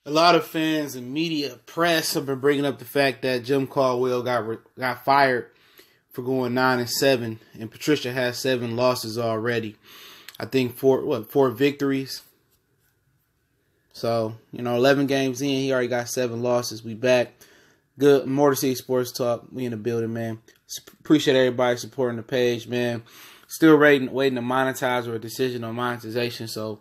A lot of fans and media press have been bringing up the fact that Jim Caldwell got fired for going 9-7, and Patricia has 7 losses already. I think 4 victories. So 11 games in, he already got 7 losses. We back. Good Motor City Sports Talk. We in the building, man. Appreciate everybody supporting the page, man. Still waiting to monetize or a decision on monetization. So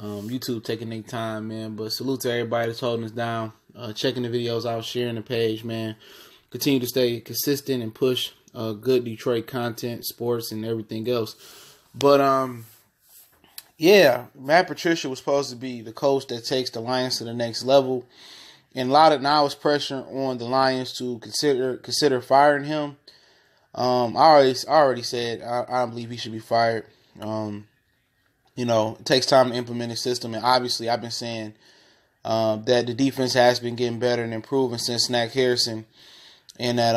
YouTube taking their time, man. But salute to everybody that's holding us down, checking the videos out, sharing the page, man. Continue to stay consistent and push good Detroit content, sports, and everything else. But yeah, Matt Patricia was supposed to be the coach that takes the Lions to the next level. And a lot of now is pressure on the Lions to consider firing him. I already said I don't believe he should be fired. It takes time to implement a system, and obviously I've been saying that the defense has been getting better and improving since Snack Harrison, and that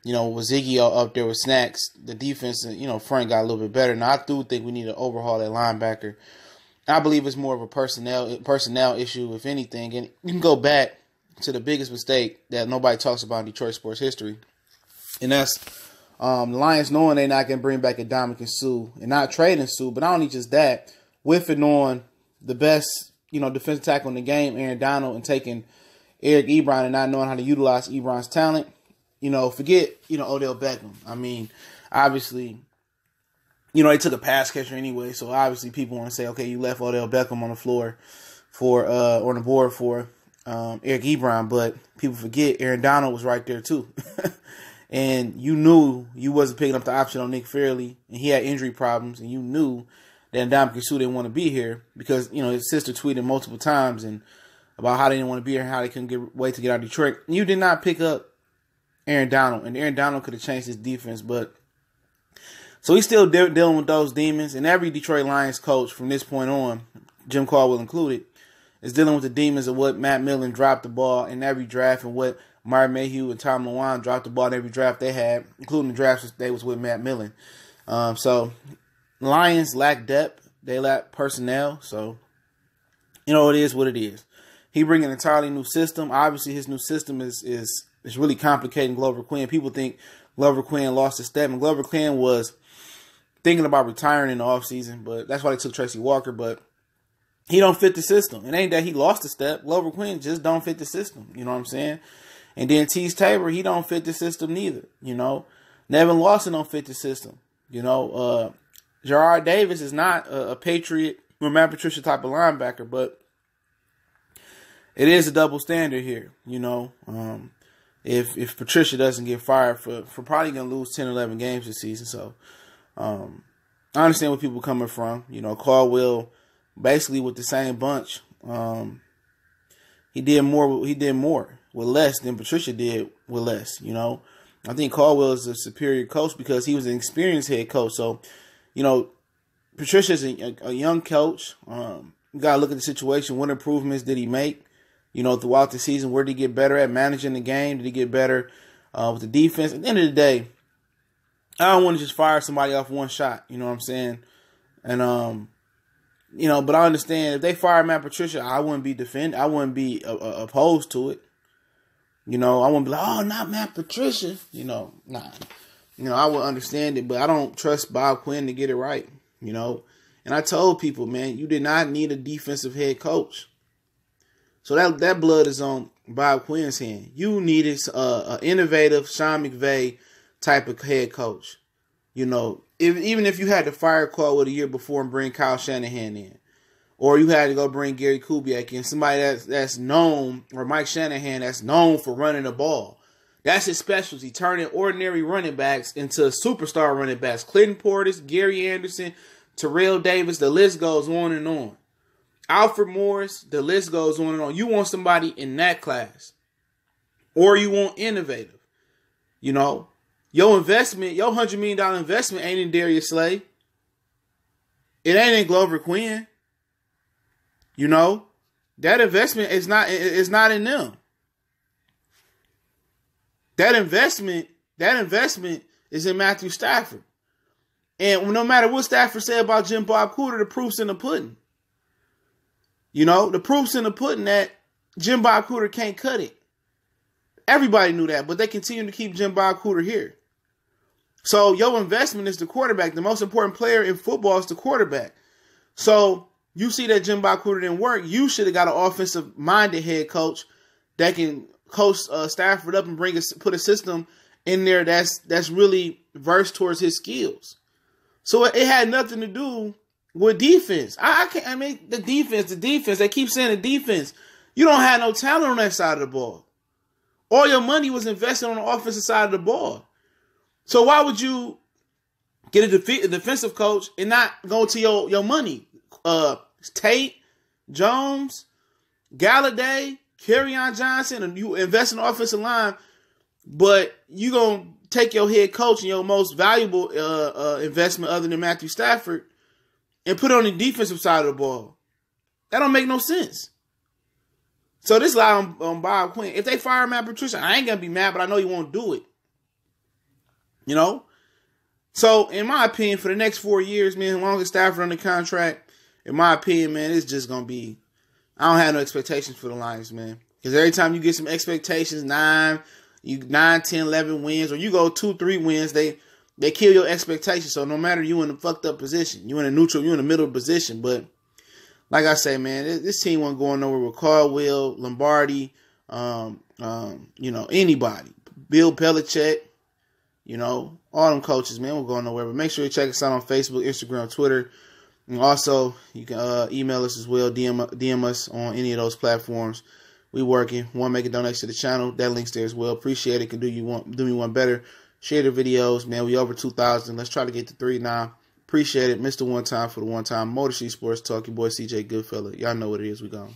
with Ziggy up there with Snacks, the defense front got a little bit better. Now I do think we need to overhaul that linebacker. I believe it's more of a personnel issue, if anything, and you can go back to the biggest mistake that nobody talks about in Detroit sports history, and that's the Lions knowing they're not going to bring back Dominican Sue and not trading Sue, but not only just that, whiffing on the best, defensive tackle in the game, Aaron Donald, and taking Eric Ebron and not knowing how to utilize Ebron's talent. Forget, Odell Beckham. I mean, obviously, they took a pass catcher anyway, so obviously people want to say, okay, you left Odell Beckham on the floor on the board for Eric Ebron, but people forget Aaron Donald was right there too. And you knew you wasn't picking up the option on Nick Fairley, and he had injury problems, and you knew that Dominican Sue didn't want to be here because, his sister tweeted multiple times and about how they didn't want to be here and how they couldn't wait to get out of Detroit. And you did not pick up Aaron Donald, and Aaron Donald could have changed his defense, but so he's still dealing with those demons, and every Detroit Lions coach from this point on, Jim Caldwell included, is dealing with the demons of what Matt Millen dropped the ball in every draft and what Myron Mayhew and Tom Lewan dropped the ball in every draft they had, including the drafts they was with Matt Millen. So Lions lack depth. They lack personnel. So, it is what it is. He bring an entirely new system. Obviously, his new system is really complicating Glover Quinn. People think Glover Quinn lost his step, and Glover Quinn was thinking about retiring in the offseason, but that's why they took Tracy Walker, but he don't fit the system. It ain't that he lost a step. Glover Quinn just don't fit the system. You know what I'm saying? And then Tease Tabor, he don't fit the system neither. Nevin Lawson don't fit the system. Gerard Davis is not a Patriot or Matt Patricia type of linebacker, but it is a double standard here. If Patricia doesn't get fired for probably going to lose 10, 11 games this season. So I understand where people are coming from. Caldwell basically with the same bunch. He did more with less than Patricia did with less. I think Caldwell is a superior coach because he was an experienced head coach. So, Patricia's a young coach. You got to look at the situation. What improvements did he make, throughout the season? Where did he get better at managing the game? Did he get better with the defense? At the end of the day, I don't want to just fire somebody off one shot. You know what I'm saying? And, but I understand if they fire Matt Patricia, I wouldn't be opposed to it. I wouldn't be like, oh, not Matt Patricia. Nah. I would understand it, but I don't trust Bob Quinn to get it right. And I told people, man, you did not need a defensive head coach. So that blood is on Bob Quinn's hand. You needed an innovative Sean McVay type of head coach. Even if you had to fire Caldwell the year before and bring Kyle Shanahan in, or you had to go bring Gary Kubiak in, somebody that's known, or Mike Shanahan that's known for running the ball. That's his specialty, turning ordinary running backs into superstar running backs. Clinton Portis, Gary Anderson, Terrell Davis, the list goes on and on. Alfred Morris, the list goes on and on. You want somebody in that class. Or you want innovative. Your investment, your $100 million investment ain't in Darius Slay. It ain't in Glover Quinn. That investment is not in them. That investment is in Matthew Stafford. And no matter what Stafford said about Jim Bob Cooter, the proof's in the pudding. The proof's in the pudding that Jim Bob Cooter can't cut it. Everybody knew that, but they continue to keep Jim Bob Cooter here. So your investment is the quarterback. The most important player in football is the quarterback. So you see that Jim Bob Cooter didn't work. You should have got an offensive-minded head coach that can coach Stafford up and put a system in there that's really versed towards his skills. So it had nothing to do with defense. The defense. They keep saying the defense. You don't have no talent on that side of the ball. All your money was invested on the offensive side of the ball. So why would you get a defensive coach and not go to your money? Tate, Jones, Galladay, Kerryon Johnson, and you invest in the offensive line, but you gonna take your head coach and your most valuable investment other than Matthew Stafford and put it on the defensive side of the ball. That don't make no sense. So this lie on Bob Quinn. If they fire Matt Patricia, I ain't gonna be mad, but I know he won't do it. You know? So, in my opinion, for the next 4 years, man, as long as Stafford under contract, in my opinion, man, it's just going to be, I don't have no expectations for the Lions, man. Because every time you get some expectations, 9, 10, 11 wins, or you go 2, 3 wins, they kill your expectations. So, no matter you in a fucked up position, you in a neutral, you in the middle position. But, like I say, man, this team wasn't going nowhere with Caldwell, Lombardi, anybody. Bill Belichick. All them coaches, man, we're going nowhere. But make sure you check us out on Facebook, Instagram, Twitter. And also, you can email us as well, DM us on any of those platforms. We working. Want to make a donation to the channel? That link's there as well. Appreciate it. Can do me one better. Share the videos, man. We over 2,000. Let's try to get to 3 now. Appreciate it. Mr. One Time for the one time. Motor Street Sports Talk. Your boy CJ Goodfella. Y'all know what it is. We gone.